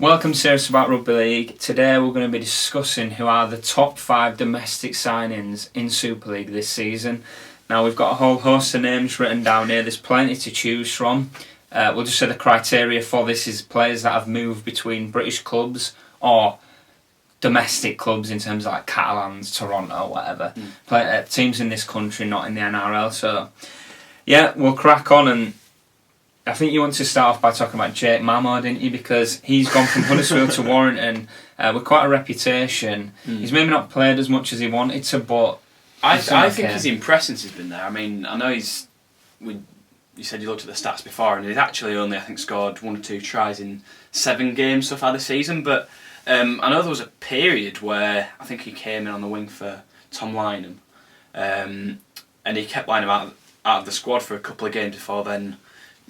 Welcome to Serious About Rugby League. Today we're going to be discussing who are the top 5 domestic signings in Super League this season. Now we've got a whole host of names written down here, there's plenty to choose from. We'll just say the criteria for this is players that have moved between British clubs or domestic clubs in terms of like Catalans, Toronto, whatever. Teams in this country, not in the NRL. So yeah, we'll crack on, and I think you want to start off by talking about Jake Mamo, didn't you? Because he's gone from Huddersfield to Warrington with quite a reputation. He's maybe not played as much as he wanted to, but I think he's impressed since he's been there. I mean, I know you said you looked at the stats before, and he's actually only, I think, scored 1 or 2 tries in 7 games so far this season. But I know there was a period where I think he came in on the wing for Tom Lynham, and he kept Lynham out of the squad for a couple of games before then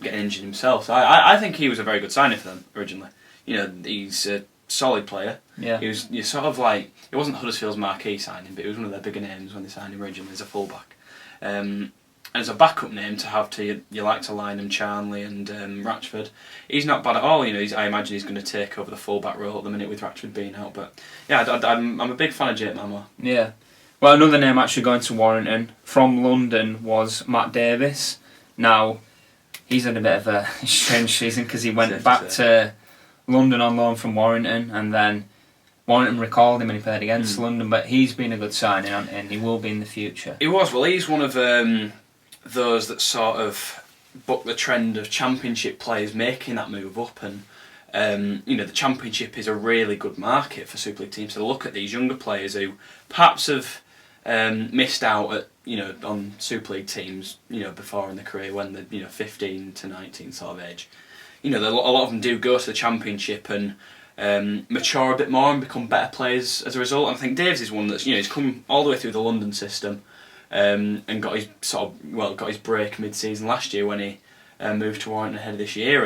getting injured himself. So I think he was a very good signing for them originally. You know, he's a solid player. Yeah. He was sort of like, it wasn't Huddersfield's marquee signing, but it was one of their bigger names when they signed him originally as a fullback. And as a backup name to have to you like to Lynham, Charnley and Ratchford, he's not bad at all. You know, I imagine he's going to take over the fullback role at the minute with Ratchford being out. But yeah, I'm a big fan of Jake Mamo. Yeah. Well, another name actually going to Warrington from London was Matt Davis. Now, he's had a bit of a strange season because he went back to London on loan from Warrington, and then Warrington recalled him and he played against London. But he's been a good signing, and he will be in the future. He was. Well, he's one of those that sort of bucked the trend of Championship players making that move up, and you know, the Championship is a really good market for Super League teams to look at these younger players who perhaps have missed out at, you know, on Super League teams, you know, before in their career when they're, you know, 15 to 19 sort of age. You know, a lot of them do go to the Championship and mature a bit more and become better players as a result. And I think Daves is one that's, you know, he's come all the way through the London system and got his break mid-season last year when he moved to Warrington ahead of this year.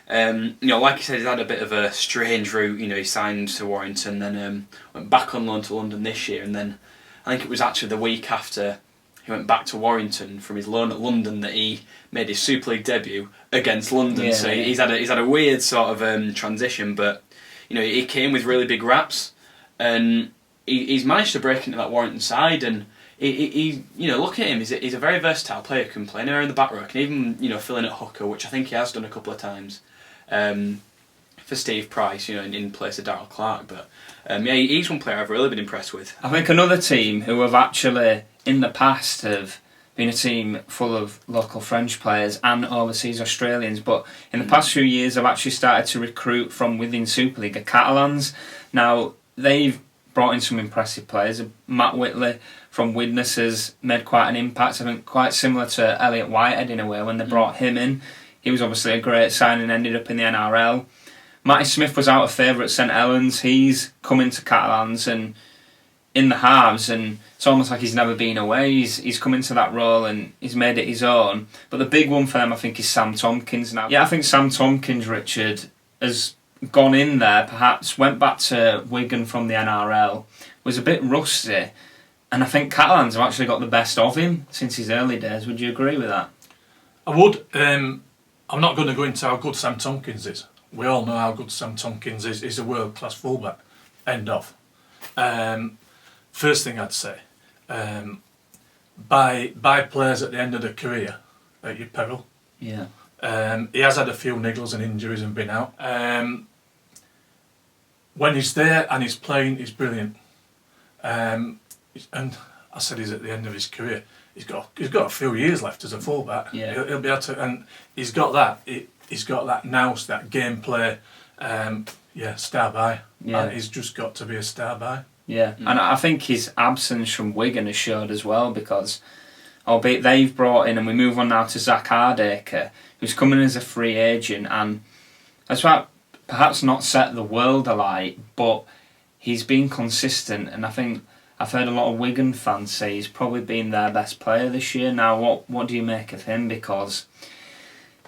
And you know, like you said, he's had a bit of a strange route. You know, he signed to Warrington, then went back on loan to London this year, and then I think it was actually the week after he went back to Warrington from his loan at London that he made his Super League debut against London. Yeah, so he's had a weird sort of transition, but you know, he came with really big raps, and he's managed to break into that Warrington side. And he you know, look at him, he's a very versatile player. Can play anywhere in the back row, can even, you know, fill in at hooker, which I think he has done a couple of times for Steve Price, you know, in place of Darryl Clark. But yeah, he's one player I've really been impressed with. I think another team who have actually in the past have been a team full of local French players and overseas Australians, but in the past few years have actually started to recruit from within Super League, the Catalans. Now, they've brought in some impressive players. Matt Whitley from Widnes has made quite an impact, I think quite similar to Elliot Whitehead in a way when they brought him in. He was obviously a great signing, ended up in the NRL. Matty Smith was out of favour at St Helens. He's come into Catalans and in the halves, and it's almost like he's never been away. He's come into that role and he's made it his own. But the big one for them, I think, is Sam Tomkins now. Yeah, I think Sam Tomkins, Richard, has gone in there, perhaps went back to Wigan from the NRL, was a bit rusty, and I think Catalans have actually got the best of him since his early days. Would you agree with that? I would. I'm not going to go into how good Sam Tomkins is. We all know how good Sam Tomkins is. He's a world-class fullback. End of. First thing I'd say, buy players at the end of their career at your peril. Yeah. He has had a few niggles and injuries and been out. When he's there and he's playing, he's brilliant. And I said he's at the end of his career. He's got a few years left as a fullback. Yeah. He'll be able to, and he's got that. He's got that nous, that gameplay. Star by. Yeah. And he's just got to be a star by. Yeah, and I think his absence from Wigan has showed as well, because albeit they've brought in, and we move on now to Zack Hardaker, who's coming as a free agent, and that's why perhaps not set the world alight, but he's been consistent, and I think I've heard a lot of Wigan fans say he's probably been their best player this year. Now, what do you make of him? Because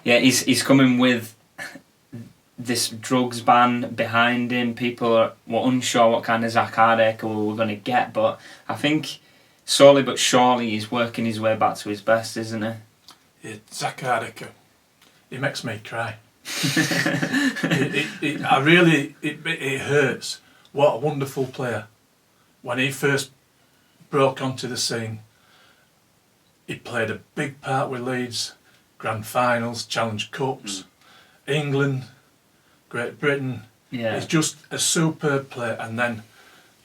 yeah, he's coming with this drugs ban behind him. People were unsure what kind of Zack Hardaker we were going to get, but I think slowly but surely he's working his way back to his best, isn't he? Yeah, Zack Hardaker, he makes me cry. It hurts. What a wonderful player. When he first broke onto the scene, he played a big part with Leeds, Grand Finals, Challenge Cups, England, Great Britain. Yeah. He's just a superb player, and then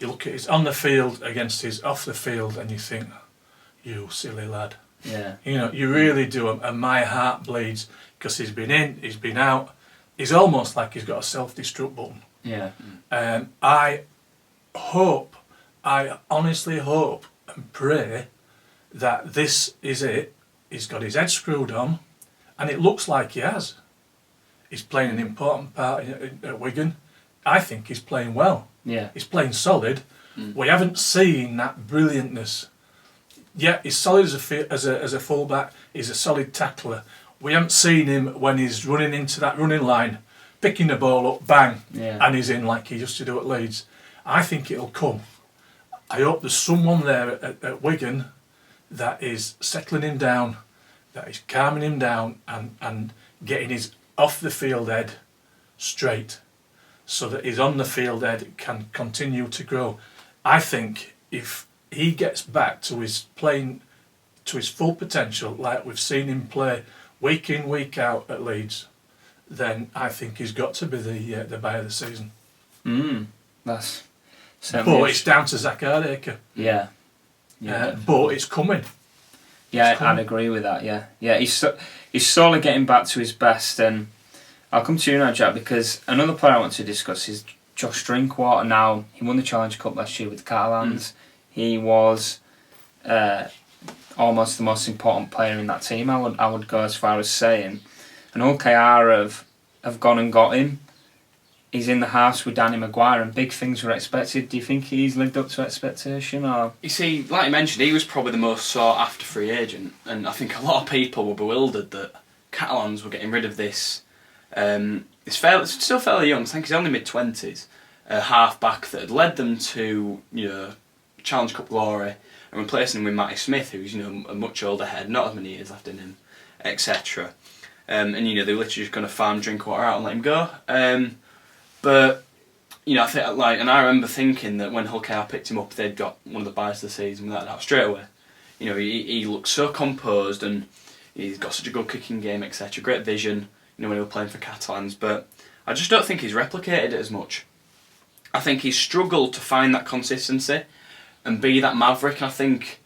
you look at his on the field against his off the field and you think, you silly lad. Yeah. You know, you really do, and my heart bleeds because he's been in, he's been out. He's almost like he's got a self-destruct button. Yeah. I honestly hope and pray that this is it. He's got his head screwed on, and it looks like he has. He's playing an important part at Wigan. I think he's playing well. Yeah. He's playing solid. We haven't seen that brilliantness. Yeah, he's solid as a fullback. He's a solid tackler. We haven't seen him when he's running into that running line, picking the ball up, bang, and he's in like he used to do at Leeds. I think it'll come. I hope there's someone there at Wigan that is settling him down, that is calming him down and getting his off the field head straight, so that his on the field head can continue to grow. I think if he gets back to his playing to his full potential, like we've seen him play week in, week out at Leeds, then I think he's got to be the buy of the season. That's but it's down to Zack Hardaker. Yeah. But it's coming. Yeah, I'd agree with that. Yeah. He's slowly getting back to his best, and I'll come to you now, Jack, because another player I want to discuss is Josh Drinkwater. Now, he won the Challenge Cup last year with Catalans. He was almost the most important player in that team. I would go as far as saying, and OKR have gone and got him. He's in the house with Danny Maguire, and big things were expected. Do you think he's lived up to expectation? Or you see, like you mentioned, he was probably the most sought after free agent, and I think a lot of people were bewildered that Catalans were getting rid of this. He's still fairly young. I think he's only mid-20s. A half-back that had led them to Challenge Cup glory, and replacing him with Matty Smith, who's a much older head, not as many years left in him, etc. And they were literally just going to farm Drinkwater out and let him go. But I think and I remember thinking that when Hull KR picked him up, they'd got one of the buys of the season without doubt straight away. He looked so composed, and he's got such a good kicking game, etc. Great vision. When he was playing for Catalans, but I just don't think he's replicated it as much. I think he's struggled to find that consistency and be that maverick. I think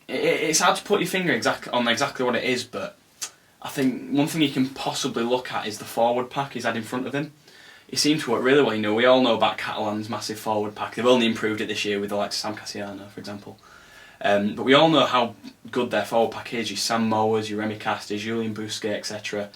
it's hard to put your finger on exactly what it is, but I think one thing you can possibly look at is the forward pack he's had in front of him. He seemed to work really well. We all know about Catalan's massive forward pack. They've only improved it this year with the likes of Sam Cassiano, for example. But we all know how good their forward pack is. Your Sam Mowers, your Remy Casters, Julian Bousquet, etc.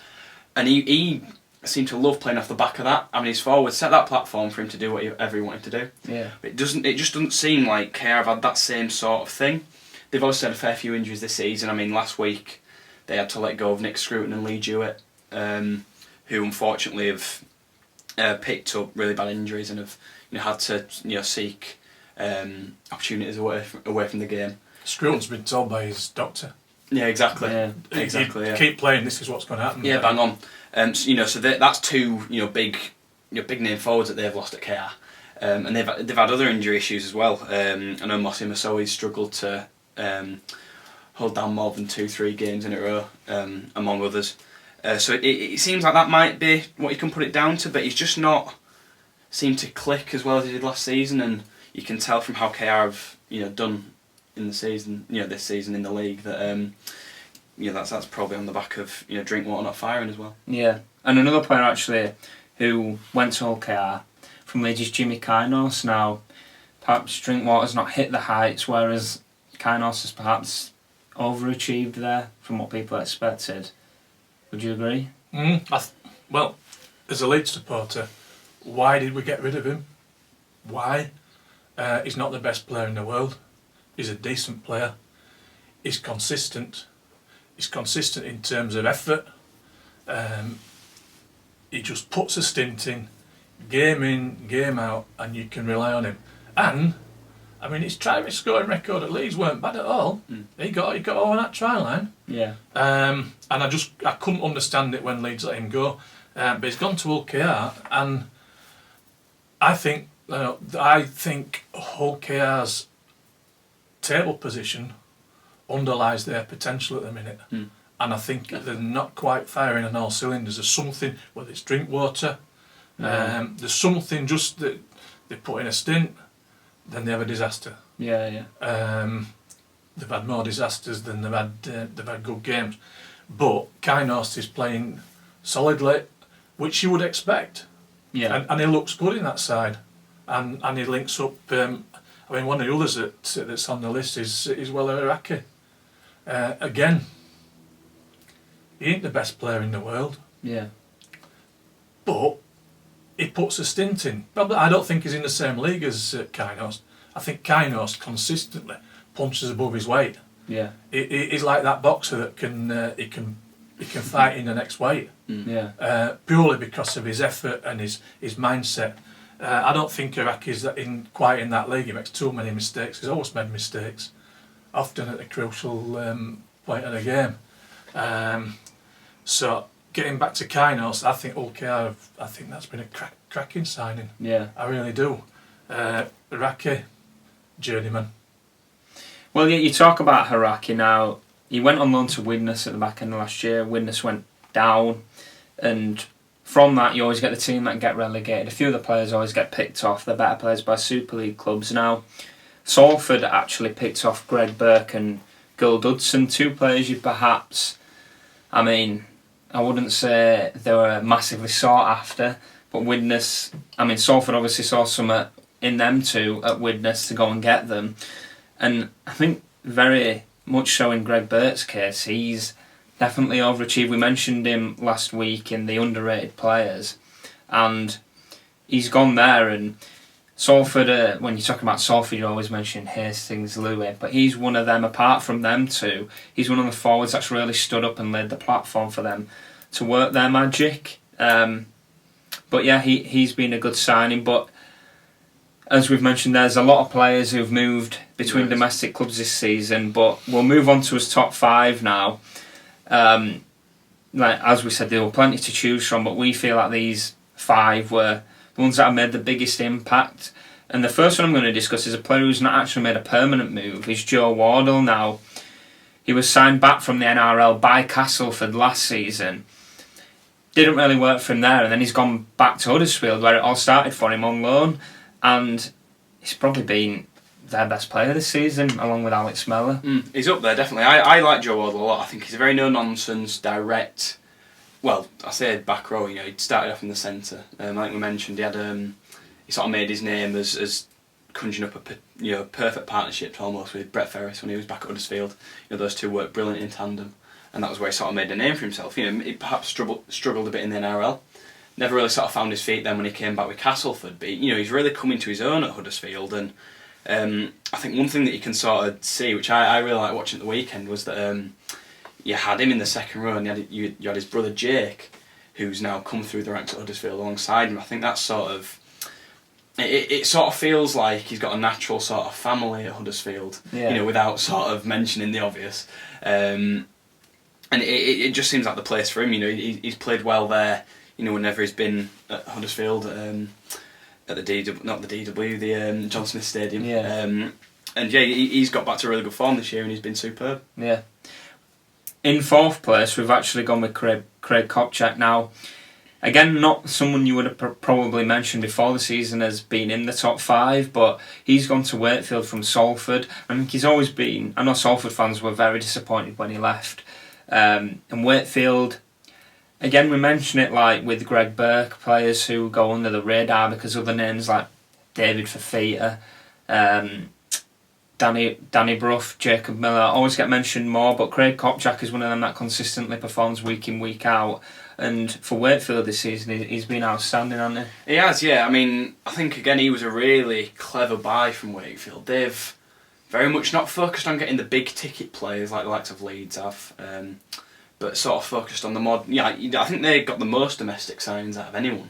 And he seemed to love playing off the back of that. I mean, his forward set that platform for him to do whatever he wanted to do. Yeah. But it just doesn't seem like KR have had that same sort of thing. They've also had a fair few injuries this season. I mean, last week they had to let go of Nick Scruton and Lee Jewett, who unfortunately have picked up really bad injuries and have had to seek opportunities away from the game. Scruton's been told by his doctor. Yeah, exactly. Yeah. Keep playing. This is what's going to happen. Yeah, bang on. So that's two big name forwards that they've lost at KR, and they've had other injury issues as well. I know Mossy Masoi's struggled to hold down more than 2-3 games in a row, among others. So it seems like that might be what you can put it down to, but he's just not seemed to click as well as he did last season, and you can tell from how KR have done in the season, this season in the league, that that's probably on the back of Drinkwater not firing as well. Yeah, and another player actually who went to Hull KR from Leeds is Jimmy Keinhorst. Now, perhaps Drinkwater's not hit the heights, whereas Keinhorst has perhaps overachieved there from what people expected. Would you agree? Well, as a Leeds supporter, why did we get rid of him? Why? He's not the best player in the world. He's a decent player. He's consistent. He's consistent in terms of effort. He just puts a stint in, game out, and you can rely on him. And I mean, his try scoring record at Leeds weren't bad at all. He got over that try line. Yeah. And I couldn't understand it when Leeds let him go. but he's gone to Hull KR, and I think Hull KR's table position underlies their potential at the minute, and I think they're not quite firing on all cylinders. There's something, whether it's Drinkwater, there's something just that they put in a stint, then they have a disaster. Yeah. They've had more disasters than they've had good games, but Keinhorst is playing solidly, which you would expect. Yeah, and he looks good in that side, and he links up. One of the others that's on the list is Jarrod. Again, he ain't the best player in the world. Yeah. But he puts a stint in. Probably, I don't think he's in the same league as Keinhorst. I think Keinhorst consistently punches above his weight. Yeah. He's like that boxer that he can fight in the next weight. Yeah. Purely because of his effort and his mindset. I don't think Iraq is quite in that league. He makes too many mistakes. He's always made mistakes, often at a crucial point of the game. So getting back to Keinhorst, I think I think that's been a cracking signing. Yeah, I really do. Iraqi, journeyman. Well, yeah, you talk about Haraki now. He went on loan to Widnes at the back end of last year. Widnes went down, and from that you always get the team that get relegated. A few of the players always get picked off. They're better players by Super League clubs. Now, Salford actually picked off Greg Burke and Gil Dudson, two players you perhaps, I wouldn't say they were massively sought after, but Widnes, Salford obviously saw some in them two at Widnes to go and get them. And I think very much so in Greg Burke's case, he's definitely overachieved. We mentioned him last week in the underrated players, and he's gone there. And Salford, when you're talking about Salford, you always mention Hastings, Louis, but he's one of them. Apart from them two, he's one of the forwards that's really stood up and laid the platform for them to work their magic. But yeah, he's been a good signing. But as we've mentioned, there's a lot of players who've moved between domestic clubs this season, but we'll move on to his top five now. As we said, there were plenty to choose from, but we feel like these five were the ones that have made the biggest impact. And the first one I'm going to discuss is a player who's not actually made a permanent move, is Joe Wardle. Now, he was signed back from the NRL by Castleford last season. Didn't really work for him there, and then he's gone back to Huddersfield where it all started for him on loan. And he's probably been their best player this season, along with Alex Mellor. He's up there, definitely. I like Joe Wardle a lot. I think he's a very no-nonsense, direct... Well, I say back row, he started off in the centre. Like we mentioned, he sort of made his name as conjuring up a perfect partnership almost with Brett Ferris when he was back at Huddersfield. Those two worked brilliant in tandem, and that was where he sort of made a name for himself. He perhaps struggled a bit in the NRL. Never really sort of found his feet then when he came back with Castleford, but he's really come into his own at Huddersfield. And I think one thing that you can sort of see, which I really like watching at the weekend, was that you had him in the second row, and you had his brother Jake, who's now come through the ranks at Huddersfield alongside him. I think that's sort of... It sort of feels like he's got a natural sort of family at Huddersfield, without sort of mentioning the obvious. And it just seems like the place for him. He's played well there. Whenever he's been at Huddersfield, at the John Smith Stadium. Yeah. He's got back to really good form this year, and he's been superb. Yeah. In fourth place, we've actually gone with Craig Kopczak now. Again, not someone you would have probably mentioned before the season as being in the top five, but he's gone to Wakefield from Salford. I think he's always been... I know Salford fans were very disappointed when he left. And Wakefield... Again, we mention it like with Greg Burke, players who go under the radar because other names like David Fafita, Danny Brough, Jacob Miller always get mentioned more, but Craig Kopczak is one of them that consistently performs week in, week out. And for Wakefield this season, he's been outstanding, hasn't he? He has, yeah. I think, again, he was a really clever buy from Wakefield. They've very much not focused on getting the big ticket players like the likes of Leeds have. But sort of focused on the mod. Yeah, I think they got the most domestic signings out of anyone.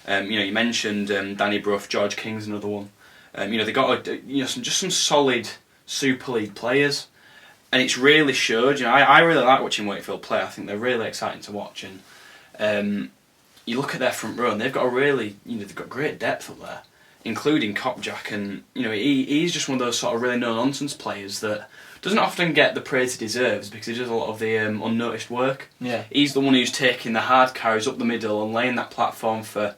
You mentioned Danny Brough, George King's another one. They got some solid Super League players, and it's really showed. I really like watching Wakefield play. I think they're really exciting to watch, and you look at their front row and they've got a really, they've got great depth up there, including Kopczak, and he's just one of those sort of really no-nonsense players that doesn't often get the praise he deserves because he does a lot of the unnoticed work. Yeah. He's the one who's taking the hard carries up the middle and laying that platform for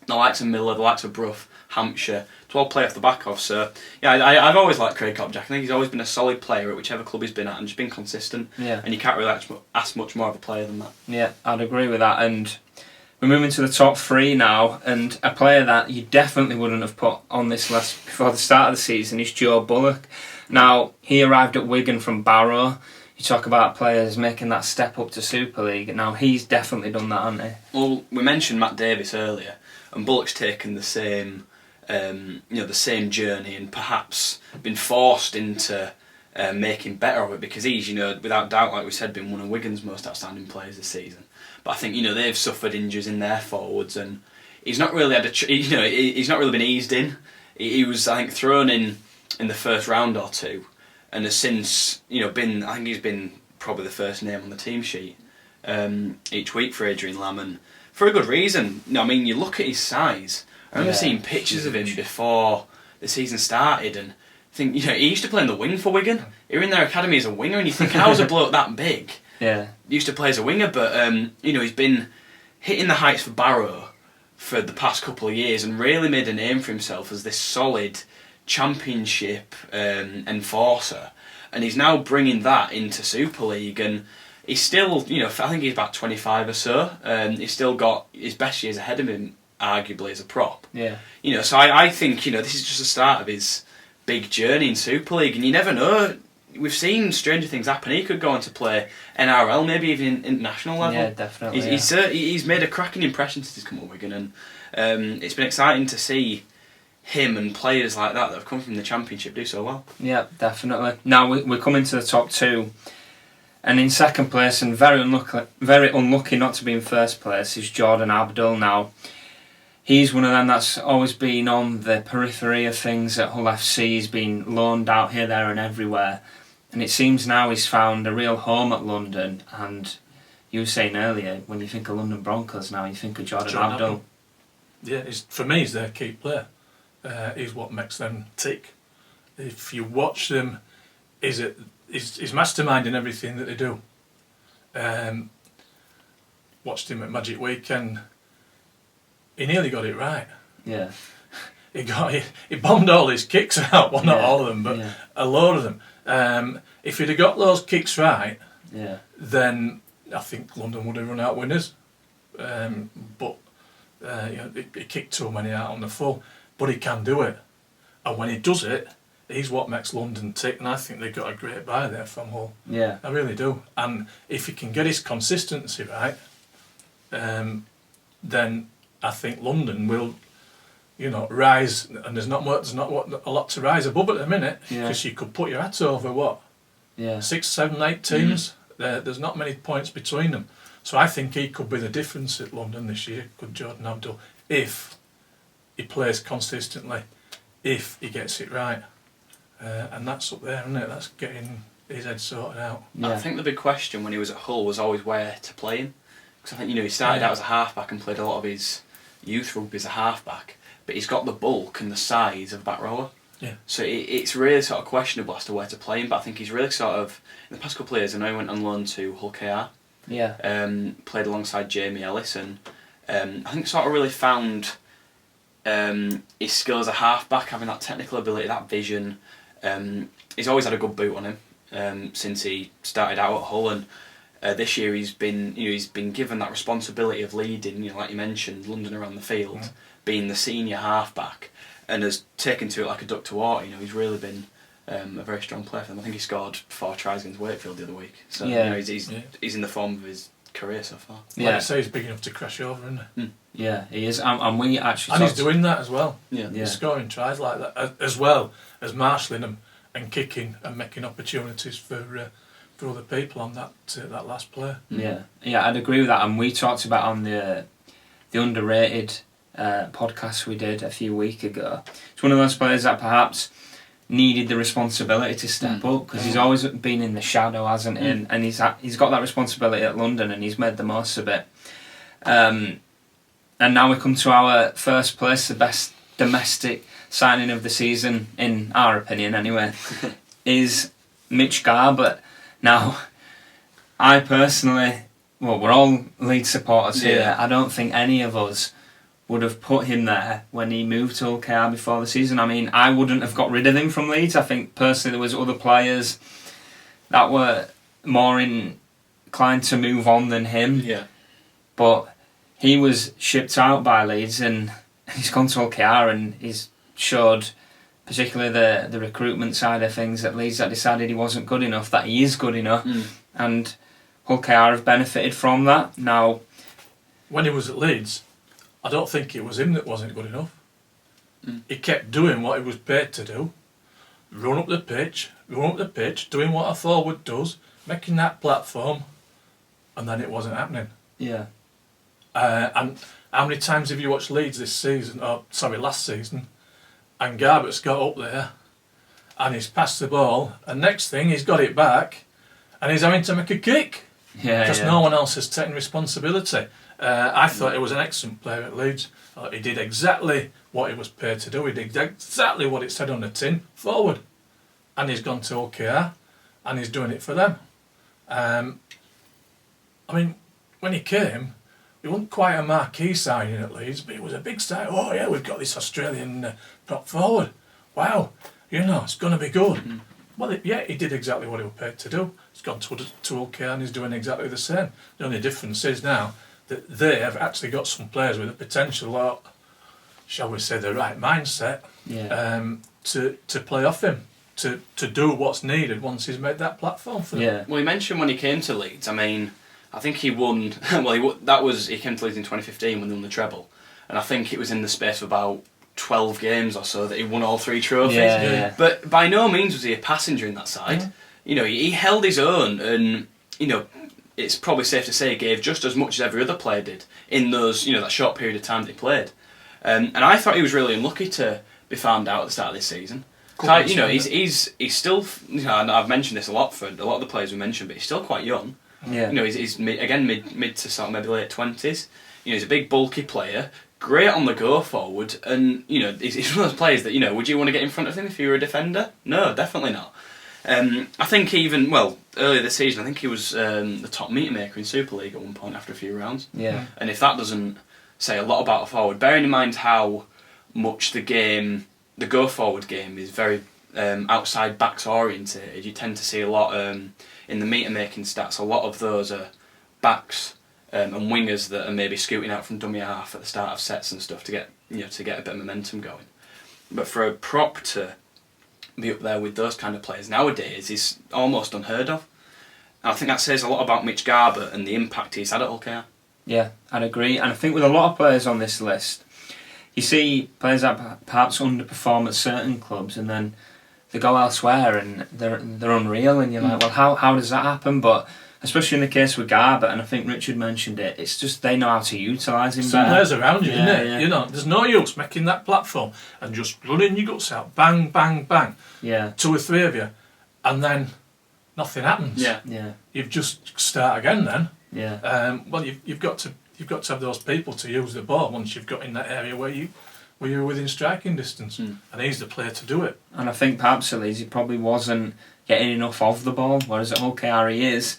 the likes of Miller, the likes of Brough, Hampshire, to all play off the back of. So, yeah, I've always liked Craig Kopczak. I think he's always been a solid player at whichever club he's been at and just been consistent. Yeah. And you can't really ask much more of a player than that. Yeah, I'd agree with that. And we're moving to the top 3 now, and a player that you definitely wouldn't have put on this list before the start of the season is Joe Bullock. Now, he arrived at Wigan from Barrow. You talk about players making that step up to Super League. Now, he's definitely done that, hasn't he? Well, we mentioned Matt Davis earlier, and Bullock's taken the same, the same journey, and perhaps been forced into making better of it because he's, without doubt, like we said, been one of Wigan's most outstanding players this season. But I think they've suffered injuries in their forwards, and he's not really had he's not really been eased in. He was, I think, thrown in the first round or two, and has since been. I think he's been probably the first name on the team sheet each week for Adrian Lam, and for a good reason. I mean, you look at his size. I remember seeing pictures of him before the season started, and think he used to play in the wing for Wigan. He was in their academy as a winger, and you think, how's a bloke that big? Yeah. He used to play as a winger, but he's been hitting the heights for Barrow for the past couple of years and really made a name for himself as this solid championship enforcer. And he's now bringing that into Super League, and he's still, I think he's about 25 or so. He's still got his best years ahead of him, arguably, as a prop. Yeah. So I think, this is just the start of his big journey in Super League, and you never know. We've seen stranger things happen. He could go on to play NRL, maybe even international level. Yeah, definitely. He's made a cracking impression since he's come at Wigan, and it's been exciting to see him and players like that have come from the Championship do so well. Yeah, definitely. Now we're coming to the top 2, and in second place, and very unlucky not to be in first place, is Jordan Abdul. Now, he's one of them that's always been on the periphery of things at Hull FC. He's been loaned out here, there and everywhere. And it seems now he's found a real home at London. And you were saying earlier, when you think of London Broncos now, you think of Jordan Abdul. Yeah, for me, he's their key player. He's what makes them tick. If you watch them, he's masterminding everything that they do. Watched him at Magic Weekend. He nearly got it right. Yeah. He bombed all his kicks out. Well, not all of them, but a load of them. If he'd have got those kicks right, then I think London would have run out winners. But he kicked too many out on the full. But he can do it. And when he does it, he's what makes London tick. And I think they've got a great buy there from Hull. Yeah. I really do. And if he can get his consistency right, then I think London will, rise, and there's not a lot to rise above at the minute, because you could put your hat over 6, 7, 8 teams. There's not many points between them, so I think he could be the difference at London this year. Could Jordan Abdul, if he plays consistently, if he gets it right, and that's up there, isn't it? That's getting his head sorted out. I think the big question when he was at Hull was always where to play him, because I think he started out as a halfback and played a lot of his youth rugby as a halfback, but he's got the bulk and the size of a back rower. Yeah. So it's really sort of questionable as to where to play him, but I think he's really sort of, in the past couple of years, I know he went on loan to Hull KR. Yeah. Played alongside Jamie Ellis, and I think sort of really found his skill as a halfback, having that technical ability, that vision. He's always had a good boot on him since he started out at Hull, and this year he's been given that responsibility of leading, like you mentioned, London around the field, being the senior halfback, and has taken to it like a duck to water. He's really been a very strong player for them. I think he scored 4 tries against Wakefield the other week. So he's in the form of his career so far. Like I say, he's big enough to crash over, isn't he? Yeah, he is, and we actually. And he's doing that as well. Yeah. He's scoring tries like that, as well as marshalling them and kicking and making opportunities for other people on that last player. Yeah, I'd agree with that. And we talked about on the underrated podcast we did a few weeks ago. It's one of those players that perhaps needed the responsibility to step up, because he's always been in the shadow, hasn't he? And he's got that responsibility at London, and he's made the most of it. And now we come to our first place, the best domestic signing of the season, in our opinion anyway, is Mitch Garbutt. Now, I personally, well, we're all Leeds supporters here. I don't think any of us would have put him there when he moved to OKR before the season. I mean, I wouldn't have got rid of him from Leeds. I think personally there was other players that were more inclined to move on than him. Yeah. But he was shipped out by Leeds and he's gone to OKR and he's showed, particularly the recruitment side of things at Leeds, that decided he wasn't good enough, that he is good enough. And OKR have benefited from that. Now, when he was at Leeds, I don't think it was him that wasn't good enough. He kept doing what he was paid to do. Run up the pitch, doing what a forward does, making that platform, and then it wasn't happening. Yeah. And how many times have you watched Leeds this season, last season, and Garbutt's got up there, and he's passed the ball, and next thing he's got it back, and he's having to make a kick. Because no one else has taken responsibility. I thought he was an excellent player at Leeds. He did exactly what he was paid to do. He did exactly what it said on the tin, forward. And he's gone to OKR, and he's doing it for them. I mean, when he came, he wasn't quite a marquee signing at Leeds, but he was a big signing. Oh yeah, we've got this Australian prop forward. Wow, it's going to be good. Well, he did exactly what he was paid to do. He's gone to OKR and he's doing exactly the same. The only difference is now that they have actually got some players with the potential, or shall we say the right mindset, to play off him, to do what's needed once he's made that platform for them. Yeah. Well, he mentioned when he came to Leeds, I mean, I think he won, he came to Leeds in 2015 when they won the treble, and I think it was in the space of about 12 games or so that he won all 3 trophies. Yeah. But by no means was he a passenger in that side. He held his own, and it's probably safe to say he gave just as much as every other player did in those that short period of time that he played. And I thought he was really unlucky to be found out at the start of this season. He's still, and I've mentioned this a lot for a lot of the players we mentioned, but he's still quite young. Yeah. He's mid to sort of maybe late 20s. He's a big bulky player, great on the go forward, and he's one of those players that would you want to get in front of him if you were a defender? No, definitely not. I think earlier this season, I think he was the top meter maker in Super League at one point after a few rounds. Yeah. And if that doesn't say a lot about a forward, bearing in mind how much the go forward game is very outside backs orientated, you tend to see a lot in the meter making stats. A lot of those are backs and wingers that are maybe scooting out from dummy half at the start of sets and stuff to get a bit of momentum going. But for a prop to be up there with those kind of players nowadays is almost unheard of. And I think that says a lot about Mitch Garbutt and the impact he's had at OKR. Yeah, I'd agree. And I think with a lot of players on this list, you see players that perhaps underperform at certain clubs and then they go elsewhere and they're unreal, and you're like, well, how does that happen? But especially in the case with Garbutt, and I think Richard mentioned it, it's just they know how to utilise him Some better. players around you, isn't it? Yeah. There's no use making that platform and just running your guts out, bang, bang, bang. Yeah. 2 or 3 of you, and then nothing happens. Yeah. You've just start again then. Yeah. Well, you've got to have those people to use the ball once you've got in that area where you're within striking distance, and he's the player to do it. And I think perhaps at Leeds he probably wasn't getting enough of the ball, whereas at OKR he is,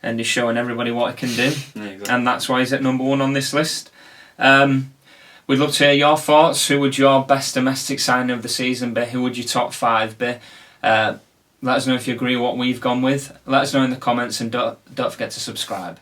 and he's showing everybody what he can do. Yeah, exactly. And that's why he's at number 1 on this list. We'd love to hear your thoughts. Who would your best domestic signing of the season be? Who would your top 5 be? Let us know if you agree with what we've gone with. Let us know in the comments, and don't forget to subscribe.